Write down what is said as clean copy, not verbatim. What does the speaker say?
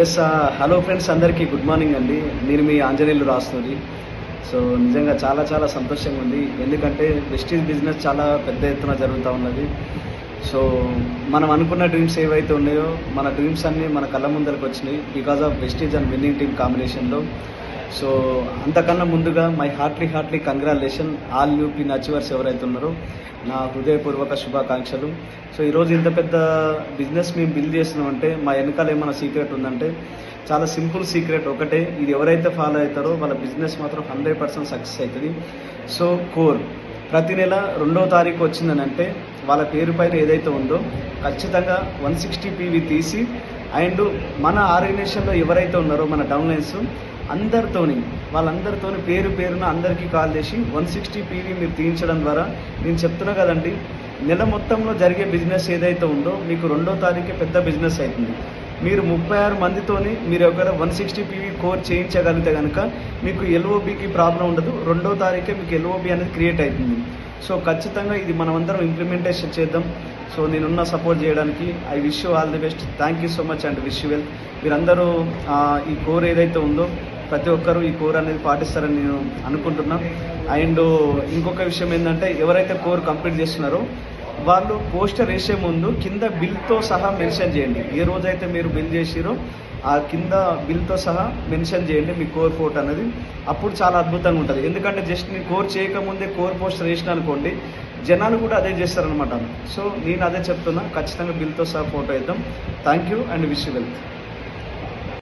Yes hello friends, అందరికీ good morning అండి. నేను మీ ఆంజనేయులు రాస్తుంది. సో నిజంగా చాలా చాలా సంతోషంగా ఉంది. ఎందుకంటే వెస్టీజ్ బిజినెస్ చాలా పెద్ద ఎత్తున జరుగుతూ ఉన్నది. సో మనం అనుకున్న డ్రీమ్స్ ఏవైతే ఉన్నాయో మన డ్రీమ్స్ అన్నీ మన కళ్ళ ముందరకు వచ్చినాయి because of Vestige and winning team కాంబినేషన్లో. సో అంతకన్నా ముందుగా my heartly congratulation all new pin achievers ఎవరైతే ఉన్నారో నా హృదయపూర్వక శుభాకాంక్షలు. సో ఈరోజు ఇంత పెద్ద బిజినెస్ మేము బిల్డ్ చేస్తున్నామంటే మా వెనకాల ఏమైనా సీక్రెట్ ఉందంటే చాలా సింపుల్ సీక్రెట్ ఒకటే, ఇది ఎవరైతే ఫాలో అవుతారో వాళ్ళ బిజినెస్ మాత్రం 100% సక్సెస్ అవుతుంది. సో కోర్ ప్రతి నెల 2వ తారీఖు వచ్చిందనంటే వాళ్ళ పేరు పైన ఏదైతే ఉందో ఖచ్చితంగా 160 PV తీసి అండ్ మన ఆర్గనైజేషన్లో ఎవరైతే ఉన్నారో మన డౌన్లైన్స్ వాళ్ళందరితోని పేరు పేరున అందరికీ కాల్ చేసి 160 PV మీరు తీయించడం ద్వారా నేను చెప్తున్నా కదండి, నెల మొత్తంలో జరిగే బిజినెస్ ఏదైతే ఉందో మీకు 2వ తారీఖే పెద్ద బిజినెస్ అవుతుంది. మీరు 36 మందితోని మీరు ఒకవేళ 160 PV కోర్ చేయించగలిగితే కనుక మీకు LOBకి ప్రాబ్లం ఉండదు. 2వ తారీఖే మీకు LOB అనేది క్రియేట్ అవుతుంది. సో ఖచ్చితంగా ఇది మనమందరం ఇంప్లిమెంటేషన్ చేద్దాం. సో నేనున్న సపోర్ట్ చేయడానికి I wish you all the best. Thank you so much and wish you well. మీరందరూ ఈ కోర్ ఏదైతే ఉందో ప్రతి ఒక్కరూ ఈ కోర్ అనేది పాటిస్తారని నేను అనుకుంటున్నా. అండ్ ఇంకొక విషయం ఏంటంటే ఎవరైతే కోర్ కంప్లీట్ చేస్తున్నారో వాళ్ళు పోస్టర్ వేసే ముందు కింద బిల్తో సహా మెన్షన్ చేయండి. ఏ రోజైతే మీరు బిల్ చేసిరో ఆ కింద బిల్తో సహా మెన్షన్ చేయండి మీ కోర్ ఫోటో అనేది. అప్పుడు చాలా అద్భుతంగా ఉంటుంది. ఎందుకంటే జస్ట్ నేను కోర్ చేయకముందే కోర్ పోస్టర్ వేసిన అనుకోండి, జనాలు కూడా అదే చేస్తారనమాట. సో నేను అదే చెప్తున్నా, ఖచ్చితంగా బిల్తో సహా ఫోటో వేద్దాం. Thank you and wish you well.